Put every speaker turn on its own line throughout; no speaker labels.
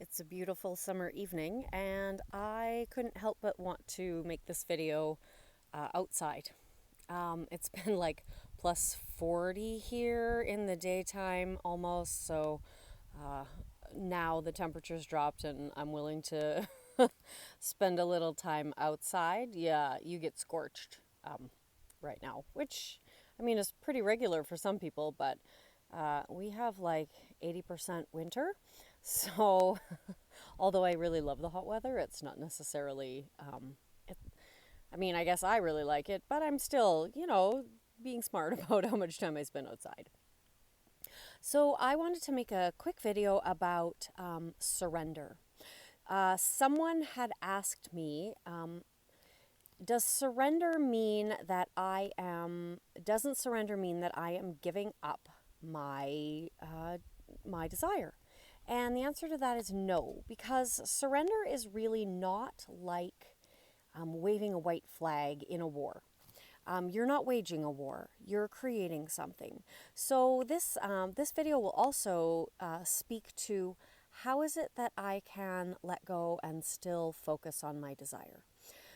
It's a beautiful summer evening, and I couldn't help but want to make this video outside. It's been like plus 40 here in the daytime almost, so uh, now the temperature's dropped and I'm willing to spend a little time outside. Yeah, you get scorched right now, which I mean is pretty regular for some people, but we have like 80% winter. So, although I really love the hot weather, it's not necessarily, it, I mean, I guess I really like it, but I'm still, being smart about how much time I spend outside. So, I wanted to make a quick video about surrender. Someone had asked me, does surrender mean that doesn't surrender mean that I am giving up my desire? And the answer to that is no, because surrender is really not like waving a white flag in a war. You're not waging a war. You're creating something. So this video will also speak to how is it that I can let go and still focus on my desire.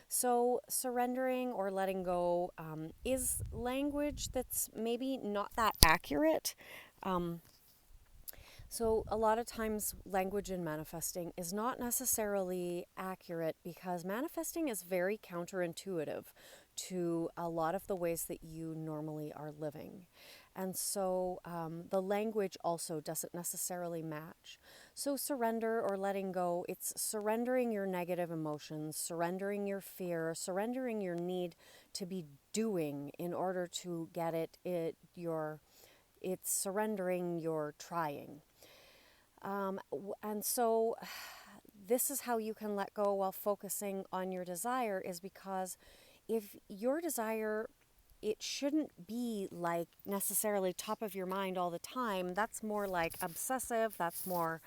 So surrendering or letting go is language that's maybe not that accurate. So, a lot of times, language in manifesting is not necessarily accurate because manifesting is very counterintuitive to a lot of the ways that you normally are living. And so, the language also doesn't necessarily match. So, surrender or letting go, it's surrendering your negative emotions, surrendering your fear, surrendering your need to be doing in order to get it's surrendering your trying. And so this is how you can let go while focusing on your desire, is because if your desire, it shouldn't be like necessarily top of your mind all the time. That's more like obsessive. That's more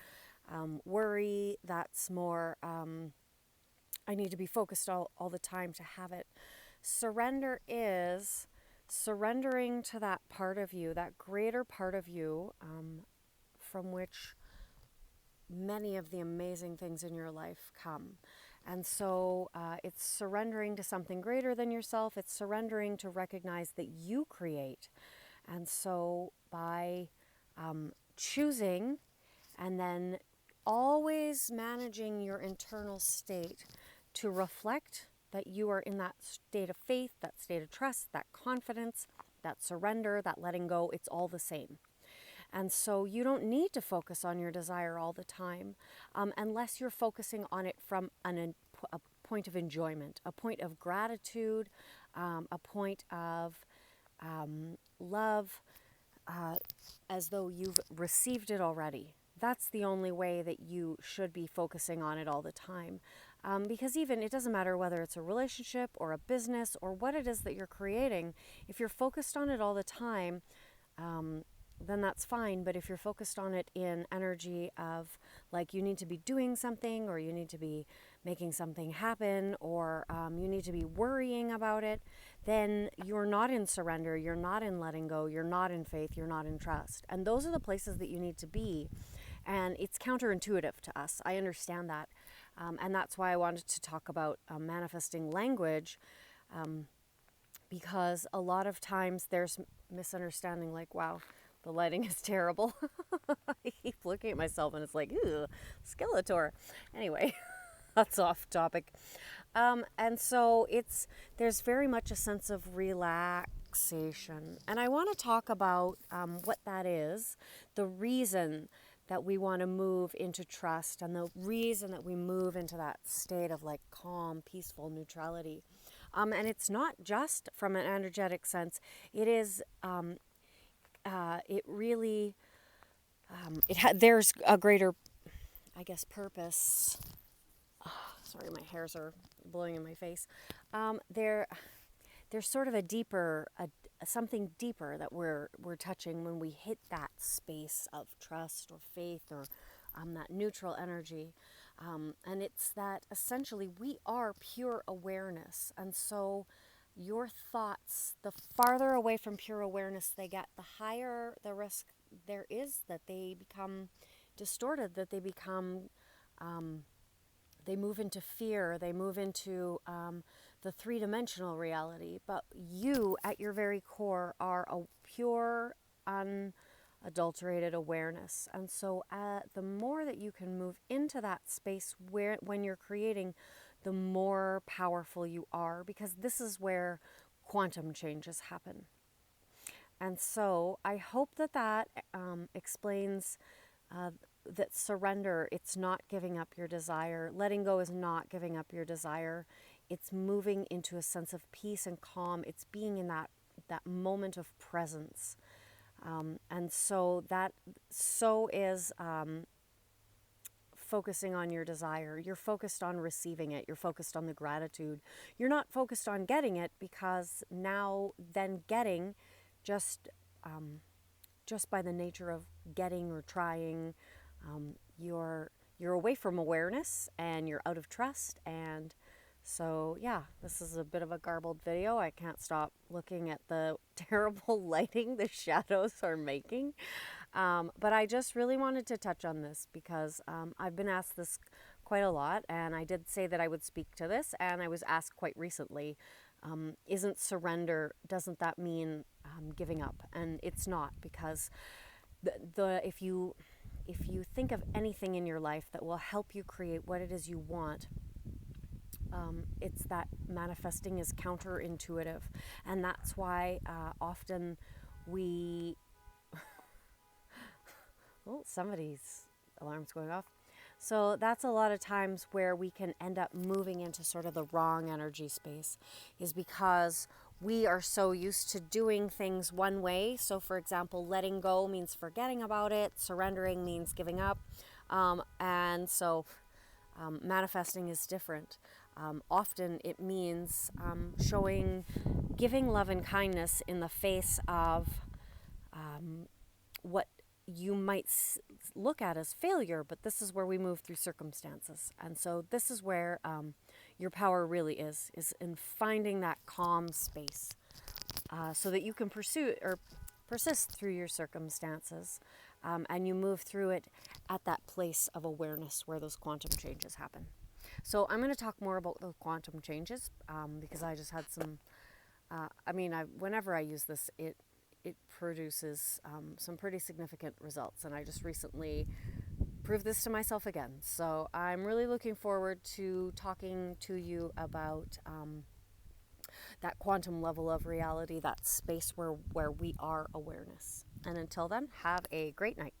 worry. That's more I need to be focused all the time to have it. Surrender is surrendering to that part of you, that greater part of you, from which many of the amazing things in your life come. And so it's surrendering to something greater than yourself. It's surrendering to recognize that you create. And so by choosing and then always managing your internal state to reflect that you are in that state of faith, that state of trust, that confidence, that surrender, that letting go, it's all the same. And so you don't need to focus on your desire all the time unless you're focusing on it from a point of enjoyment, a point of gratitude, a point of love, as though you've received it already. That's the only way that you should be focusing on it all the time. Because even it doesn't matter whether it's a relationship or a business or what it is that you're creating, if you're focused on it all the time, then that's fine. But if you're focused on it in energy of like you need to be doing something, or you need to be making something happen, or you need to be worrying about it, then you're not in surrender, you're not in letting go, you're not in faith, you're not in trust. And those are the places that you need to be. And it's counterintuitive to us. I understand that. And that's why I wanted to talk about manifesting language, because a lot of times there's misunderstanding, like, wow, the lighting is terrible. I keep looking at myself and it's like, ooh, Skeletor. Anyway, that's off topic. And so there's very much a sense of relaxation. And I want to talk about what that is, the reason that we want to move into trust, and the reason that we move into that state of like calm, peaceful neutrality. And it's not just from an energetic sense. It is, it really, there's a greater, I guess, purpose. Sorry, my hairs are blowing in my face. There's sort of a deeper, something deeper that we're touching when we hit that space of trust or faith, or that neutral energy. And it's that essentially we are pure awareness. And so your thoughts, the farther away from pure awareness they get, the higher the risk there is that they become distorted, that they become They move into fear, they move into the three-dimensional reality. But you, at your very core, are a pure, unadulterated awareness. And so the more that you can move into that space where when you're creating, the more powerful you are, because this is where quantum changes happen. And so I hope that explains that surrender, it's not giving up your desire. Letting go is not giving up your desire. It's moving into a sense of peace and calm. It's being in that moment of presence. And so that is focusing on your desire. You're focused on receiving it. You're focused on the gratitude. You're not focused on getting it, because now then getting just by the nature of getting or trying, you're away from awareness and you're out of trust. And so, yeah, this is a bit of a garbled video. I can't stop looking at the terrible lighting the shadows are making. But I just really wanted to touch on this because I've been asked this quite a lot, and I did say that I would speak to this, and I was asked quite recently, isn't surrender, doesn't that mean giving up? And it's not, because if you think of anything in your life that will help you create what it is you want, it's that manifesting is counterintuitive. And that's why often we... Oh, somebody's alarm's going off. So that's a lot of times where we can end up moving into sort of the wrong energy space, is because we are so used to doing things one way. So for example, letting go means forgetting about it. Surrendering means giving up. And so manifesting is different. Often it means giving love and kindness in the face of what you might look at as failure, but this is where we move through circumstances. And so this is where your power really is in finding that calm space, so that you can pursue or persist through your circumstances, and you move through it at that place of awareness where those quantum changes happen. So I'm going to talk more about the quantum changes, because I just had some, whenever I use this, it produces some pretty significant results. And I just recently proved this to myself again. So I'm really looking forward to talking to you about that quantum level of reality, that space where we are awareness. And until then, have a great night.